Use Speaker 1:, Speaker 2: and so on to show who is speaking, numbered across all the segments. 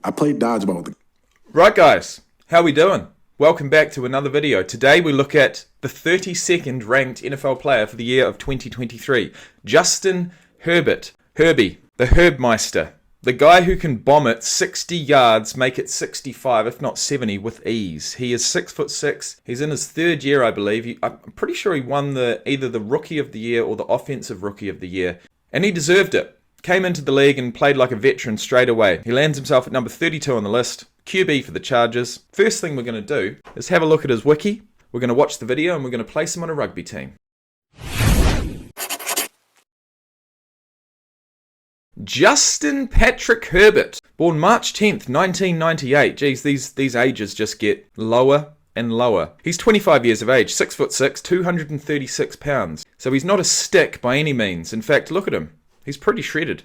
Speaker 1: I played dodgeball with the...
Speaker 2: Right guys, how we doing? Welcome back to another video. Today we look at the 32nd ranked NFL player for the year of 2023. Justin Herbert. Herbie, the Herbmeister. The guy who can bomb it 60 yards, make it 65, if not 70, with ease. He is 6'6". He's in his third year, I believe. I'm pretty sure he won either the Rookie of the Year or the Offensive Rookie of the Year. And he deserved it. Came into the league and played like a veteran straight away. He lands himself at number 32 on the list. QB for the Chargers. First thing we're going to do is have a look at his wiki. We're going to watch the video and we're going to place him on a rugby team. Justin Patrick Herbert, born March 10th, 1998. Geez, these ages just get lower and lower. He's 25 years of age, 6'6", 236 pounds. So he's not a stick by any means. In fact, look at him. He's pretty shredded.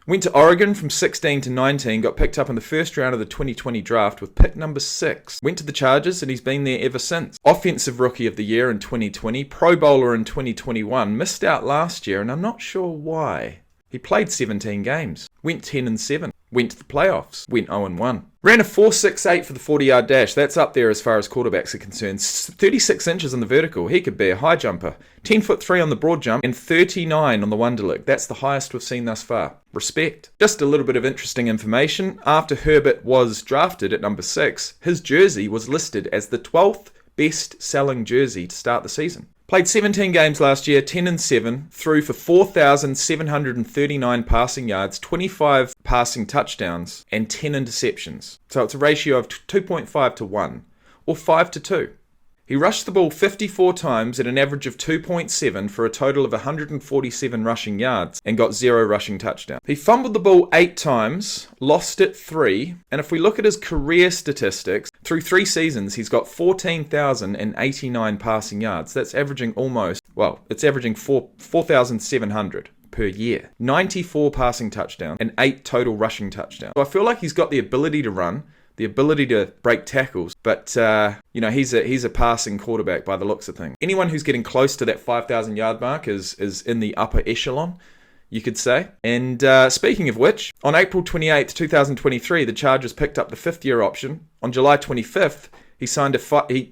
Speaker 2: Went to Oregon from 16 to 19, got picked up in the first round of the 2020 draft with pick number 6. Went to the Chargers and he's been there ever since. Offensive Rookie of the Year in 2020, Pro Bowler in 2021, missed out last year and I'm not sure why. He played 17 games, went 10-7, went to the playoffs, went 0-1. Ran a 4.68 for the 40-yard dash. That's up there as far as quarterbacks are concerned. 36 inches on the vertical. He could be a high jumper. 10'3" on the broad jump and 39 on the Wonderlic. That's the highest we've seen thus far. Respect. Just a little bit of interesting information. After Herbert was drafted at number 6, his jersey was listed as the 12th best-selling jersey to start the season. Played 17 games last year, 10-7, threw for 4,739 passing yards, 25 passing touchdowns, and 10 interceptions. So it's a ratio of 2.5 to 1, or 5 to 2. He rushed the ball 54 times at an average of 2.7 for a total of 147 rushing yards and got 0 rushing touchdowns. He fumbled the ball 8 times, lost it 3, and if we look at his career statistics, through 3 seasons he's got 14,089 passing yards. That's averaging it's averaging 4,700 per year. 94 passing touchdowns and 8 total rushing touchdowns. So I feel like he's got the ability to run, the ability to break tackles, but he's a passing quarterback by the looks of things. Anyone who's getting close to that 5,000 yard mark is in the upper echelon, you could say. And speaking of which, on April 28th, 2023, the Chargers picked up the 5th year option. On July 25th, he signed a 5-year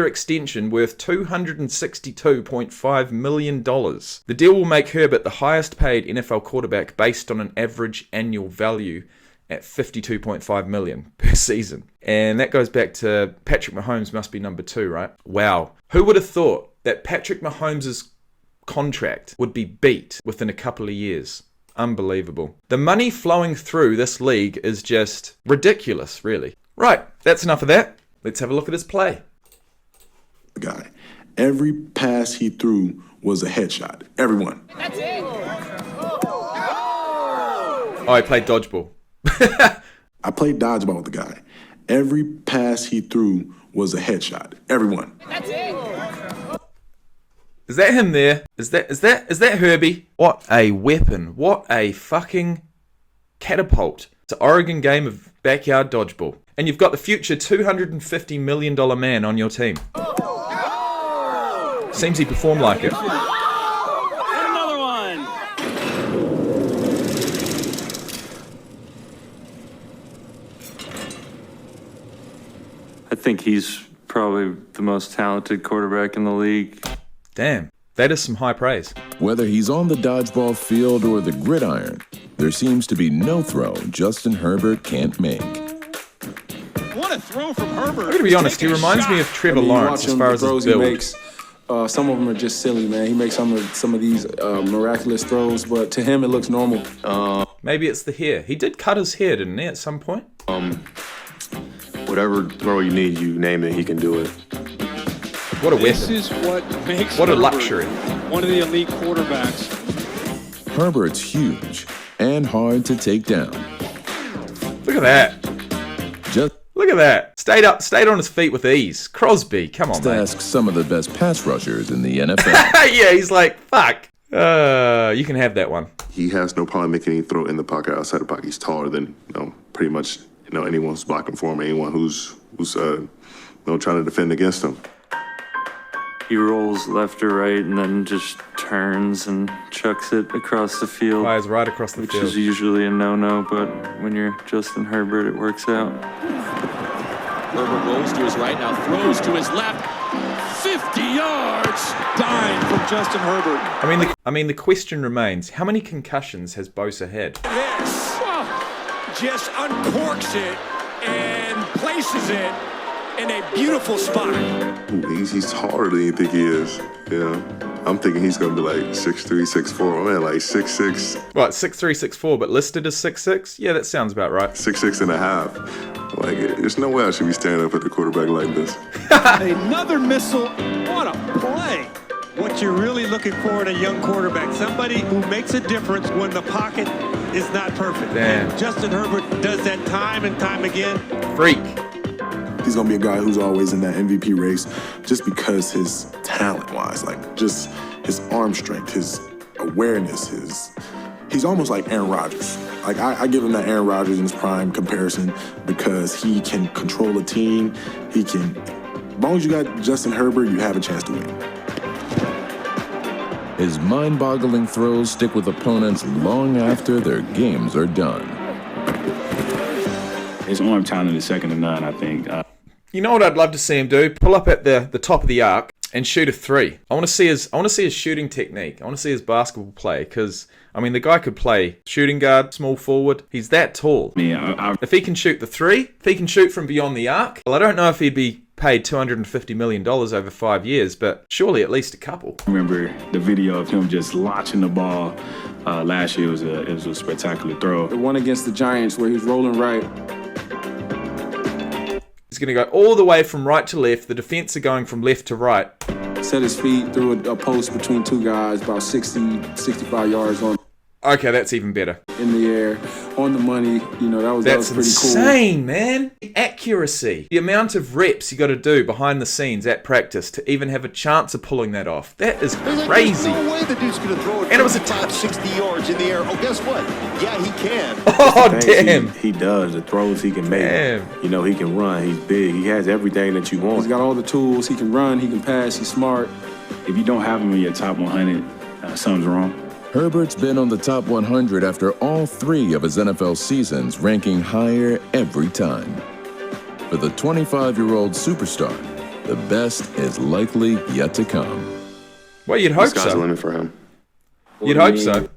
Speaker 2: extension worth $262.5 million. The deal will make Herbert the highest paid NFL quarterback based on an average annual value at $52.5 million per season. And that goes back to Patrick Mahomes must be number 2, right? Wow. Who would have thought that Patrick Mahomes' contract would be beat within a couple of years? Unbelievable. The money flowing through this league is just ridiculous, really. Right, that's enough of that. Let's have a look at his play.
Speaker 1: Guy. Every pass he threw was a headshot. Everyone.
Speaker 3: That's it.
Speaker 2: Oh, he played dodgeball.
Speaker 1: I played dodgeball with the guy. Every pass he threw was a headshot. Everyone.
Speaker 3: That's it.
Speaker 2: Is that him there? Is that Herbie? What a weapon. What a fucking catapult. It's an Oregon game of backyard dodgeball. And you've got the future $250 million man on your team. Seems he performed like it.
Speaker 3: Another one.
Speaker 4: I think he's probably the most talented quarterback in the league.
Speaker 2: Damn, that is some high praise.
Speaker 5: Whether he's on the dodgeball field or the gridiron, there seems to be no throw Justin Herbert can't make.
Speaker 6: What a throw from Herbert.
Speaker 2: I'm going to be honest, he reminds me of Trevor Lawrence as far as his build.
Speaker 7: He makes, some of them are just silly, man. He makes some of these miraculous throws, but to him it looks normal.
Speaker 2: Maybe it's the hair. He did cut his hair, didn't he, at some point?
Speaker 8: Whatever throw you need, you name it, he can do it.
Speaker 2: What a weapon.
Speaker 6: This is what makes
Speaker 2: What a
Speaker 6: Herbert
Speaker 2: luxury.
Speaker 6: one of the elite quarterbacks.
Speaker 5: Herbert's huge and hard to take down.
Speaker 2: Look at that. Look at that. Stayed on his feet with ease. Crosby, come on,
Speaker 5: Just
Speaker 2: mate.
Speaker 5: ask some of the best pass rushers in the NFL.
Speaker 2: Yeah, he's like, fuck. You can have that one.
Speaker 8: He has no problem making any throw in the pocket, outside the pocket. He's taller than, pretty much, anyone who's blocking for him, anyone who's trying to defend against him.
Speaker 4: he rolls left or right and then just turns and chucks it across the field.
Speaker 2: Flies right across the
Speaker 4: which
Speaker 2: field.
Speaker 4: is usually a no-no, but when you're Justin Herbert, it works out.
Speaker 6: Herbert rolls to his right, now throws to his left. 50 yards! Dime from Justin Herbert.
Speaker 2: I mean, the question remains: how many concussions has Bosa had?
Speaker 3: This just uncorks it and places it in a beautiful spot.
Speaker 8: He's taller than you think he is. Yeah. I'm thinking he's going to be like 6'3", 6'4". Man, like 6'6".
Speaker 2: What, 6'3", 6'4", but listed as 6'6"? Yeah, that sounds about right.
Speaker 8: 6'6" and a half. Like, there's no way I should be standing up at the quarterback like this.
Speaker 3: Another missile. What a play. What you're really looking for in a young quarterback, somebody who makes a difference when the pocket is not perfect.
Speaker 2: Damn.
Speaker 3: And Justin Herbert does that time and time again.
Speaker 2: Freak.
Speaker 1: He's going to be a guy who's always in that MVP race just because his talent-wise, like just his arm strength, his awareness, he's almost like Aaron Rodgers. Like I give him that Aaron Rodgers in his prime comparison because he can control a team. As long as you got Justin Herbert, you have a chance to win.
Speaker 5: His mind-boggling throws stick with opponents long after their games are done.
Speaker 9: His arm talent is second to none, I think.
Speaker 2: You know what I'd love to see him do? Pull up at the top of the arc and shoot a three. I want to see his shooting technique. I want to see his basketball play because I mean the guy could play shooting guard, small forward. He's that tall. If he can shoot the three, if he can shoot from beyond the arc, well, I don't know if he'd be paid $250 million over 5 years, but surely at least a couple.
Speaker 9: I remember the video of him just launching the ball last year. It was a spectacular throw.
Speaker 7: The one against the Giants where he's rolling right.
Speaker 2: He's going to go all the way from right to left. The defense are going from left to right.
Speaker 7: Set his feet through a post between two guys, about 60, 65 yards
Speaker 2: Okay, that's even better.
Speaker 7: in the air, on the money. You know, that was
Speaker 2: That's
Speaker 7: pretty
Speaker 2: insane, man. The accuracy. The amount of reps you got to do behind the scenes at practice to even have a chance of pulling that off. That is crazy.
Speaker 10: There's no way the dude's going to throw it
Speaker 2: And it was a
Speaker 10: 60 yards in the air. Oh, guess what? Yeah, he can.
Speaker 2: Oh, damn.
Speaker 9: He does. The throws he can make.
Speaker 2: Damn.
Speaker 9: You know, he can run. He's big. He has everything that you
Speaker 7: cool.
Speaker 9: want.
Speaker 7: He's got all the tools. He can run. He can pass. He's smart.
Speaker 9: If you don't have him in your top 100, something's wrong.
Speaker 5: Herbert's been on the top 100 after all 3 of his NFL seasons, ranking higher every time. For the 25-year-old superstar, the best is likely yet to come.
Speaker 2: Well, you'd hope
Speaker 8: Sky's the
Speaker 2: so.
Speaker 8: limit for him.
Speaker 2: You'd hope so.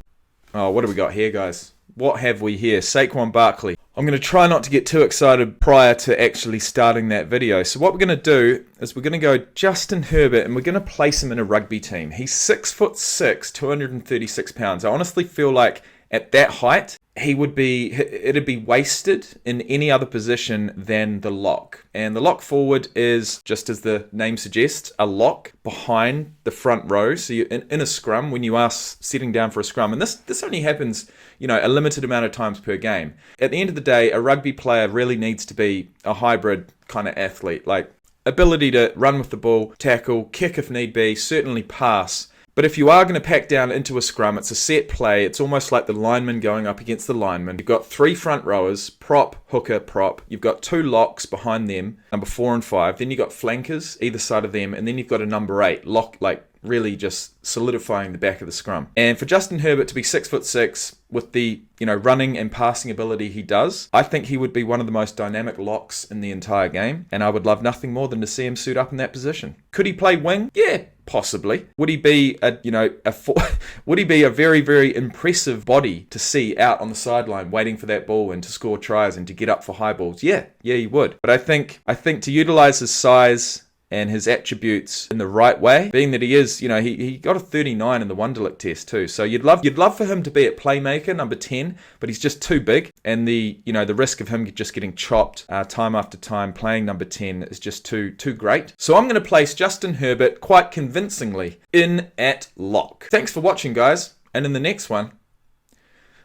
Speaker 2: Oh, what do we got here, guys? What have we here? Saquon Barkley. I'm going to try not to get too excited prior to actually starting that video. So what we're going to do is we're going to go Justin Herbert and we're going to place him in a rugby team. He's 6'6", 236 pounds. I honestly feel like at that height, it'd be wasted in any other position than the lock. And the lock forward is, just as the name suggests, a lock behind the front row. So you're in a scrum when you are sitting down for a scrum. And this only happens, a limited amount of times per game. At the end of the day, a rugby player really needs to be a hybrid kind of athlete. Like ability to run with the ball, tackle, kick if need be, certainly pass. But if you are going to pack down into a scrum, it's a set play. It's almost like the lineman going up against the lineman. You've got 3 front rowers, prop, hooker, prop. You've got 2 locks behind them, number 4 and 5. Then you've got flankers either side of them. And then you've got a number 8, lock, like really just solidifying the back of the scrum. And for Justin Herbert to be 6'6", with the running and passing ability he does, I think he would be one of the most dynamic locks in the entire game. And I would love nothing more than to see him suit up in that position. Could he play wing? Yeah. Possibly. Would he be would he be a very, very impressive body to see out on the sideline waiting for that ball and to score tries and to get up for high balls? Yeah, he would. But I think to utilize his size and his attributes in the right way, being that he is, he got a 39 in the Wonderlic test too. So you'd love for him to be at playmaker number 10, but he's just too big, and the risk of him just getting chopped time after time playing number 10 is just too great. So I'm going to place Justin Herbert quite convincingly in at lock. Thanks for watching, guys, and in the next one,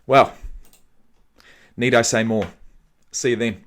Speaker 2: well, need I say more? See you then.